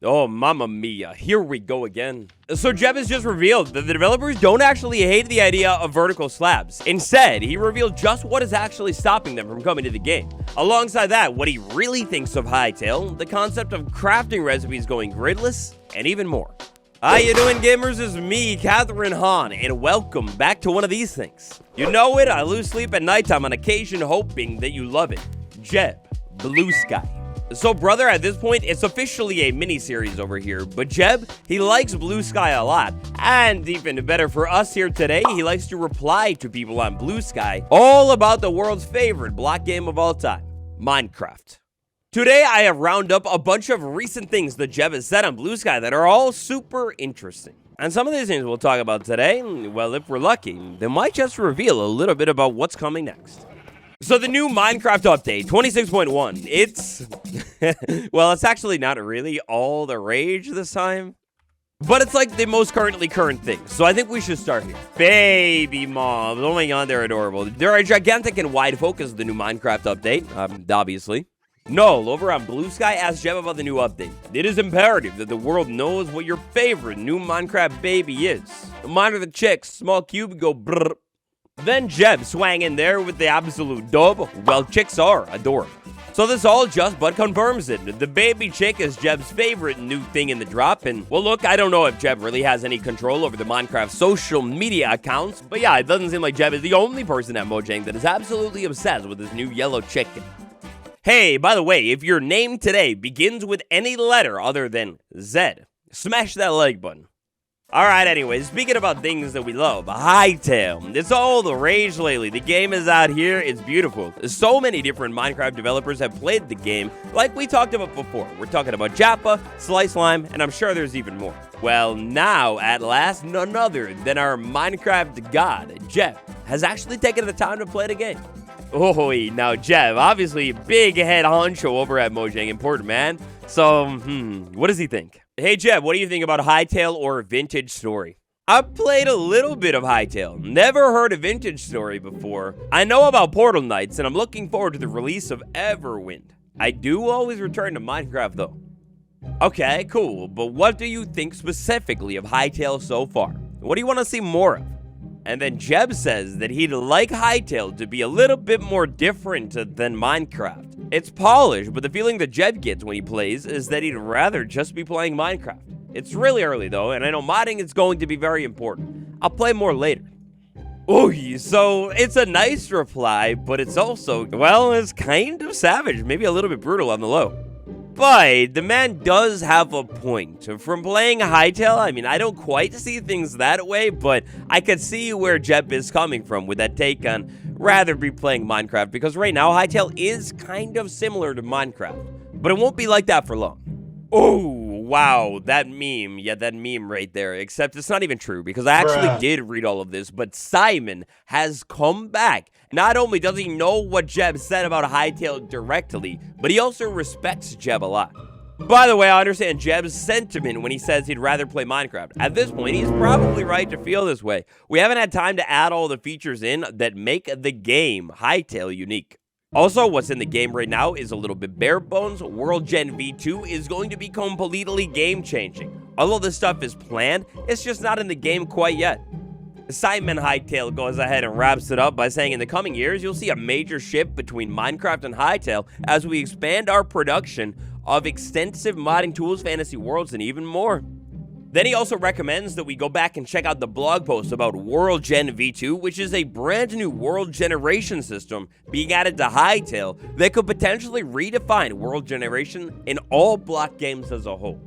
Oh, mamma mia, here we go again. So Jeb has just revealed that the developers don't actually hate the idea of vertical slabs. Instead, he revealed just what is actually stopping them from coming to the game. Alongside that, what he really thinks of Hytale, the concept of crafting recipes going gridless, and even more. How you doing, gamers? It's me, Catherine Hahn, and welcome back to one of these things. You know it, I lose sleep at nighttime on occasion hoping that you love it. Jeb, Bluesky. So, brother, at this point, it's officially a mini-series over here, but Jeb, he likes Bluesky a lot, and even better for us here today, he likes to reply to people on Bluesky all about the world's favorite block game of all time, Minecraft. Today, I have rounded up a bunch of recent things that Jeb has said on Bluesky that are all super interesting. And some of these things we'll talk about today, well, if we're lucky, they might just reveal a little bit about what's coming next. So the new Minecraft update, 26.1, it's, well, it's actually not really all the rage this time, but it's like the most current thing, so I think we should start here. Baby mobs, oh my god, they're adorable. They're a gigantic and wide focus of the new Minecraft update, obviously. Null, over on Bluesky, asked Jeb about the new update. It is imperative that the world knows what your favorite new Minecraft baby is. Mine are the chicks, small cube, go brrr. Then Jeb swang in there with the absolute dub. Well, chicks are adorable. So this all just but confirms it. The baby chick is Jeb's favorite new thing in the drop. And, well, look, I don't know if Jeb really has any control over the Minecraft social media accounts. But yeah, it doesn't seem like Jeb is the only person at Mojang that is absolutely obsessed with this new yellow chicken. Hey, by the way, if your name today begins with any letter other than Z, smash that like button. Alright, anyways, speaking about things that we love, Hytale. It's all the rage lately. The game is out here. It's beautiful. So many different Minecraft developers have played the game, like we talked about before. We're talking about Jappa, Slice Lime, and I'm sure there's even more. Well, now, at last, none other than our Minecraft god, Jeb, has actually taken the time to play the game. Oh, now Jeb, obviously big head honcho over at Mojang, important man. So, what does he think? Hey Jeb, what do you think about Hytale or Vintage Story? I've played a little bit of Hytale, never heard of Vintage Story before. I know about Portal Knights, and I'm looking forward to the release of Everwind. I do always return to Minecraft though. Okay, cool, but what do you think specifically of Hytale so far? What do you want to see more of? And then Jeb says that he'd like Hytale to be a little bit more different than Minecraft. It's polished, but the feeling that Jeb gets when he plays is that he'd rather just be playing Minecraft. It's really early though, and I know modding is going to be very important. I'll play more later. Oh, so it's a nice reply, but it's also, well, it's kind of savage, maybe a little bit brutal on the low. But the man does have a point. From playing Hytale, I mean, I don't quite see things that way, but I could see where Jeb is coming from with that take on rather be playing Minecraft, because right now Hytale is kind of similar to Minecraft, but it won't be like that for long. Oh, wow, that meme. Yeah, that meme right there, except it's not even true, because I actually did read all of this, but Simon has come back. Not only does he know what Jeb said about Hytale directly, but he also respects Jeb a lot. By the way, I understand Jeb's sentiment when he says he'd rather play Minecraft. At this point, he's probably right to feel this way. We haven't had time to add all the features in that make the game Hytale unique. Also, what's in the game right now is a little bit bare bones. World Gen V2 is going to be completely game-changing. Although this stuff is planned, it's just not in the game quite yet. Simon Hytale goes ahead and wraps it up by saying in the coming years, you'll see a major shift between Minecraft and Hytale as we expand our production of extensive modding tools, fantasy worlds, and even more. Then he also recommends that we go back and check out the blog post about World Gen V2, which is a brand new world generation system being added to Hytale that could potentially redefine world generation in all block games as a whole.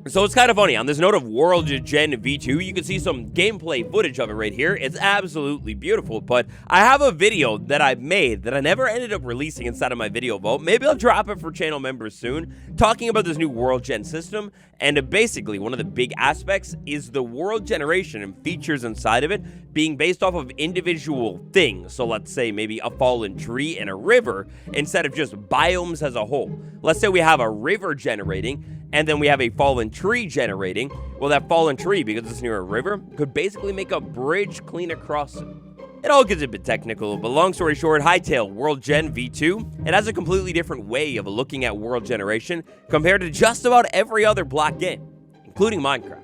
So it's kind of funny, on this note of World Gen V2, you can see some gameplay footage of it right here. It's absolutely beautiful, but I have a video that I've made that I never ended up releasing inside of my video vault. Maybe I'll drop it for channel members soon, talking about this new World Gen system, and basically one of the big aspects is the world generation and features inside of it being based off of individual things. So let's say maybe a fallen tree and a river instead of just biomes as a whole. Let's say we have a river generating, and then we have a fallen tree generating. Well, that fallen tree, because it's near a river, could basically make a bridge clean across it. It all gets a bit technical, but long story short, Hytale World Gen V2, it has a completely different way of looking at world generation compared to just about every other block game, including Minecraft.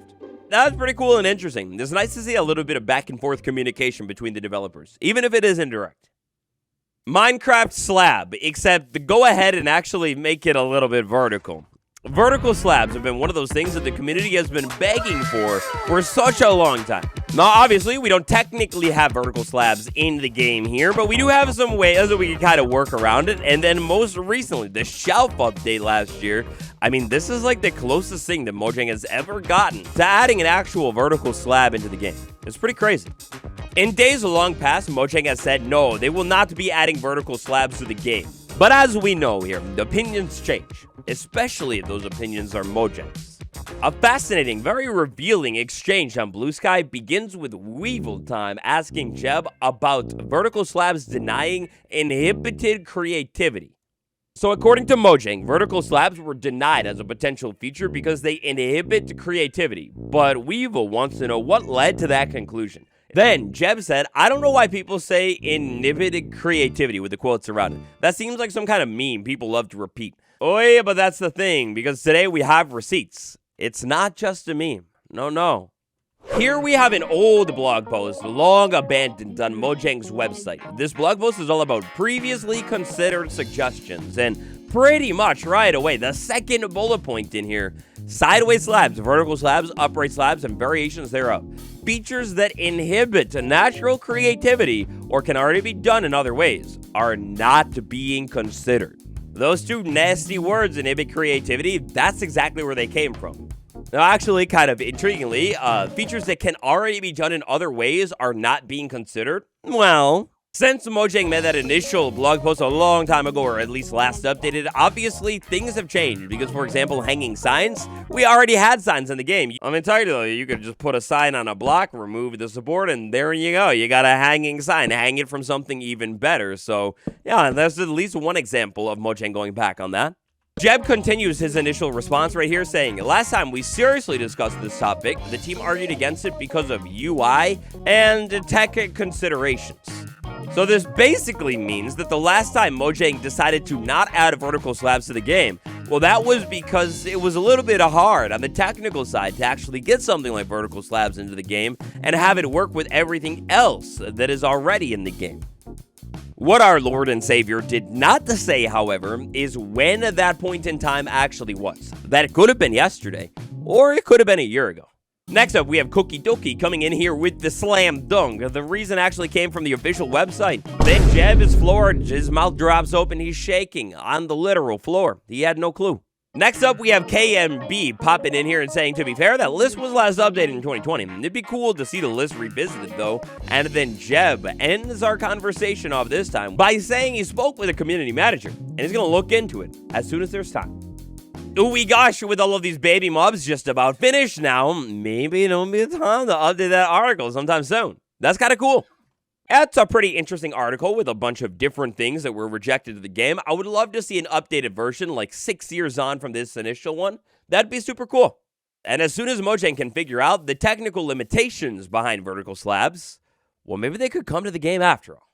That's pretty cool and interesting. It's nice to see a little bit of back and forth communication between the developers, even if it is indirect. Minecraft Slab, except go ahead and actually make it a little bit vertical. Vertical slabs have been one of those things that the community has been begging for such a long time. Now, obviously, we don't technically have vertical slabs in the game here, but we do have some ways that we can kind of work around it. And then most recently, the shelf update last year, I mean, this is like the closest thing that Mojang has ever gotten to adding an actual vertical slab into the game. It's pretty crazy. In days long past, Mojang has said no, they will not be adding vertical slabs to the game. But as we know here, the opinions change, especially if those opinions are Mojang's. A fascinating, very revealing exchange on Bluesky begins with Weevil Time asking Jeb about vertical slabs denying inhibited creativity. So according to Mojang, vertical slabs were denied as a potential feature because they inhibit creativity. But Weevil wants to know what led to that conclusion. Then, Jeb said, I don't know why people say inhibited creativity with the quotes around it. That seems like some kind of meme people love to repeat. Oh yeah, but that's the thing, because today we have receipts. It's not just a meme. No. Here we have an old blog post, long abandoned on Mojang's website. This blog post is all about previously considered suggestions, and pretty much right away, the second bullet point in here, sideways slabs, vertical slabs, upright slabs, and variations thereof. Features that inhibit natural creativity or can already be done in other ways are not being considered. Those two nasty words, inhibit creativity, that's exactly where they came from. Now, actually, kind of intriguingly, features that can already be done in other ways are not being considered. Well, since Mojang made that initial blog post a long time ago, or at least last updated, obviously things have changed. Because, for example, hanging signs, we already had signs in the game. I mean, technically, you could just put a sign on a block, remove the support, and there you go. You got a hanging sign. Hang it from something even better. So, yeah, that's at least one example of Mojang going back on that. Jeb continues his initial response right here saying, last time we seriously discussed this topic, the team argued against it because of UI and tech considerations. So this basically means that the last time Mojang decided to not add vertical slabs to the game, well, that was because it was a little bit hard on the technical side to actually get something like vertical slabs into the game and have it work with everything else that is already in the game. What our Lord and Savior did not say, however, is when that point in time actually was. That it could have been yesterday, or it could have been a year ago. Next up, we have Cookie Dokie coming in here with the slam dunk. The reason actually came from the official website. Then Jeb is floored, his mouth drops open, he's shaking on the literal floor. He had no clue. Next up, we have KMB popping in here and saying, to be fair, that list was last updated in 2020. It'd be cool to see the list revisited, though. And then Jeb ends our conversation off this time by saying he spoke with a community manager, and he's going to look into it as soon as there's time. Ooh, gosh, with all of these baby mobs just about finished now, maybe it'll be time to update that article sometime soon. That's kind of cool. That's a pretty interesting article with a bunch of different things that were rejected to the game. I would love to see an updated version like 6 years on from this initial one. That'd be super cool. And as soon as Mojang can figure out the technical limitations behind vertical slabs, well, maybe they could come to the game after all.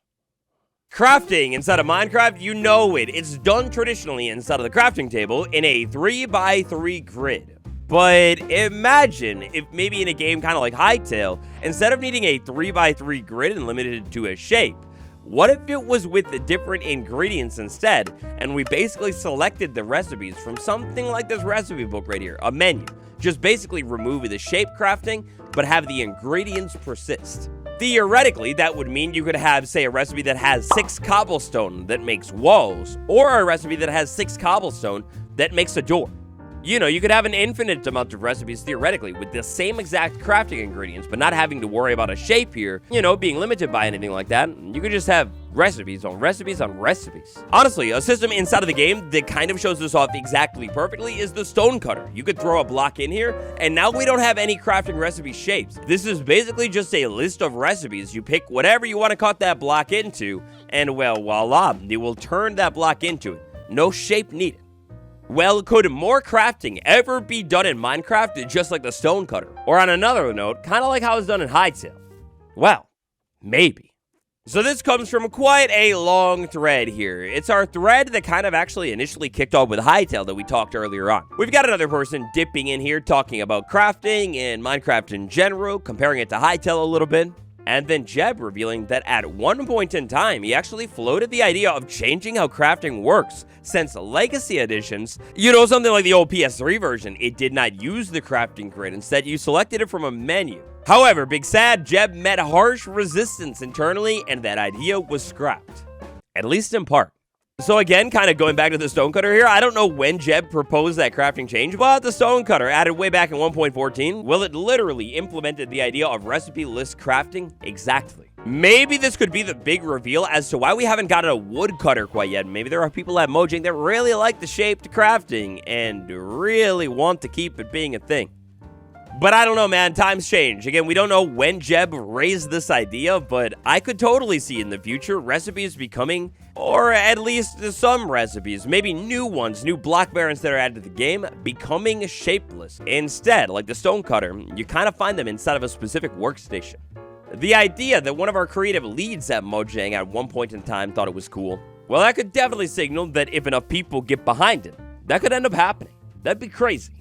Crafting inside of Minecraft, you know it. It's done traditionally inside of the crafting table in a 3x3 grid. But imagine if maybe in a game kind of like Hytale, instead of needing a 3x3 grid and limited to a shape, what if it was with the different ingredients instead, and we basically selected the recipes from something like this recipe book right here, a menu. Just basically remove the shape crafting, but have the ingredients persist. Theoretically, that would mean you could have, say, a recipe that has 6 cobblestone that makes walls, or a recipe that has 6 cobblestone that makes a door. You know, you could have an infinite amount of recipes theoretically with the same exact crafting ingredients, but not having to worry about a shape here, you know, being limited by anything like that. You could just have recipes on recipes on recipes. Honestly, a system inside of the game that kind of shows this off exactly perfectly is the stone cutter. You could throw a block in here, and now we don't have any crafting recipe shapes. This is basically just a list of recipes. You pick whatever you want to cut that block into, and well, voila, they will turn that block into it. No shape needed. Well, could more crafting ever be done in Minecraft just like the stone cutter? Or on another note, kind of like how it's done in Hytale? Well, maybe. So this comes from quite a long thread here. It's our thread that kind of actually initially kicked off with Hytale that we talked earlier on. We've got another person dipping in here talking about crafting and Minecraft in general, comparing it to Hytale a little bit. And then Jeb revealing that at one point in time, he actually floated the idea of changing how crafting works, since Legacy Editions, something like the old PS3 version, it did not use the crafting grid. Instead, you selected it from a menu. However, Big Sad, Jeb met harsh resistance internally, and that idea was scrapped. At least in part. So again, kind of going back to the stonecutter here, I don't know when Jeb proposed that crafting change, but the stonecutter, added way back in 1.14, well, it literally implemented the idea of recipe list crafting exactly. Maybe this could be the big reveal as to why we haven't gotten a woodcutter quite yet. Maybe there are people at Mojang that really like the shaped crafting and really want to keep it being a thing. But I don't know, man. Times change. Again, we don't know when Jeb raised this idea, but I could totally see in the future recipes becoming, or at least some recipes, maybe new ones, new block variants that are added to the game, becoming shapeless. Instead, like the stonecutter, you kind of find them inside of a specific workstation. The idea that one of our creative leads at Mojang at one point in time thought it was cool, well, that could definitely signal that if enough people get behind it, that could end up happening. That'd be crazy.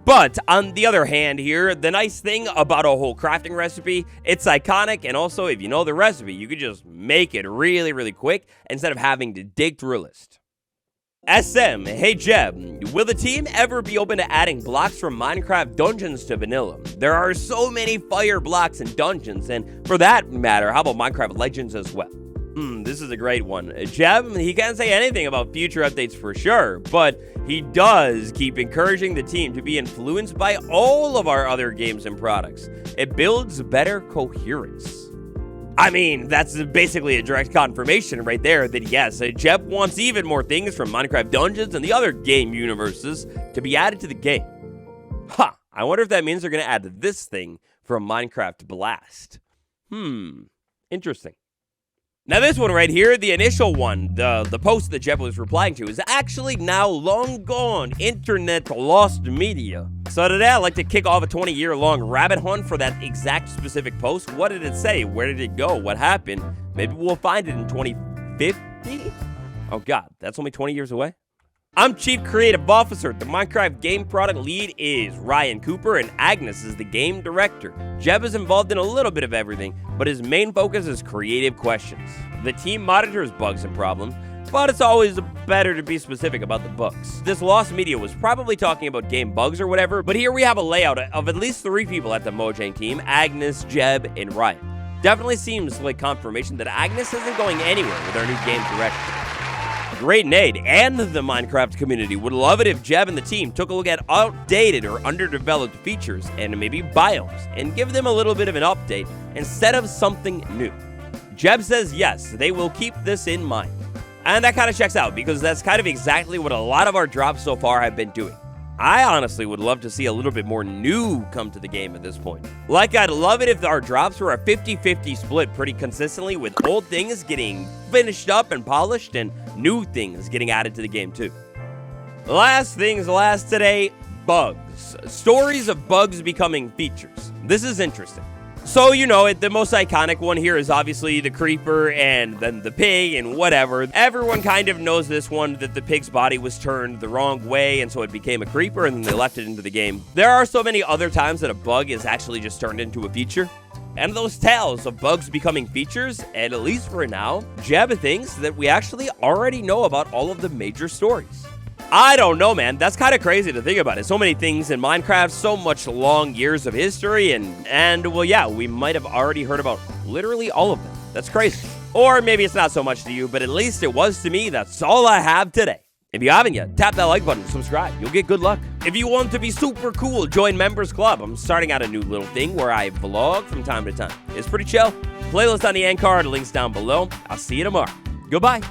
But on the other hand here, the nice thing about a whole crafting recipe, it's iconic, and also if you know the recipe, you could just make it really, really quick instead of having to dig through a list. SM, hey Jeb, will the team ever be open to adding blocks from Minecraft dungeons to vanilla? There are so many fire blocks in dungeons, and for that matter, how about Minecraft Legends as well? This is a great one. Jeb, he can't say anything about future updates for sure, but he does keep encouraging the team to be influenced by all of our other games and products. It builds better coherence. I mean, that's basically a direct confirmation right there that yes, Jeb wants even more things from Minecraft Dungeons and the other game universes to be added to the game. I wonder if that means they're going to add this thing from Minecraft Blast. Interesting. Now this one right here, the initial one, the post that Jeb was replying to, is actually now long gone internet lost media. So today I'd like to kick off a 20-year-long rabbit hunt for that exact specific post. What did it say? Where did it go? What happened? Maybe we'll find it in 2050? Oh god, that's only 20 years away? I'm Chief Creative Officer. The Minecraft game product lead is Ryan Cooper, and Agnes is the game director. Jeb is involved in a little bit of everything, but his main focus is creative questions. The team monitors bugs and problems, but it's always better to be specific about the bugs. This lost media was probably talking about game bugs or whatever, but here we have a layout of at least 3 people at the Mojang team, Agnes, Jeb, and Ryan. Definitely seems like confirmation that Agnes isn't going anywhere with our new game director. Great Nate and the Minecraft community would love it if Jeb and the team took a look at outdated or underdeveloped features and maybe biomes and give them a little bit of an update instead of something new. Jeb says yes, they will keep this in mind. And that kind of checks out because that's kind of exactly what a lot of our drops so far have been doing. I honestly would love to see a little bit more new come to the game at this point. Like, I'd love it if our drops were a 50-50 split pretty consistently, with old things getting finished up and polished and new things getting added to the game too. Last things last today, bugs. Stories of bugs becoming features. This is interesting. So, you know it, the most iconic one here is obviously the creeper and then the pig and whatever. Everyone kind of knows this one, that the pig's body was turned the wrong way and so it became a creeper and then they left it into the game. There are so many other times that a bug is actually just turned into a feature. And those tales of bugs becoming features, and at least for now, Jeb thinks that we actually already know about all of the major stories. I don't know, man. That's kind of crazy to think about it. So many things in Minecraft, so much long years of history, and well, yeah, we might have already heard about literally all of them. That's crazy. Or maybe it's not so much to you, but at least it was to me. That's all I have today. If you haven't yet, tap that like button, subscribe. You'll get good luck. If you want to be super cool, join Members Club. I'm starting out a new little thing where I vlog from time to time. It's pretty chill. Playlist on the end card, links down below. I'll see you tomorrow. Goodbye.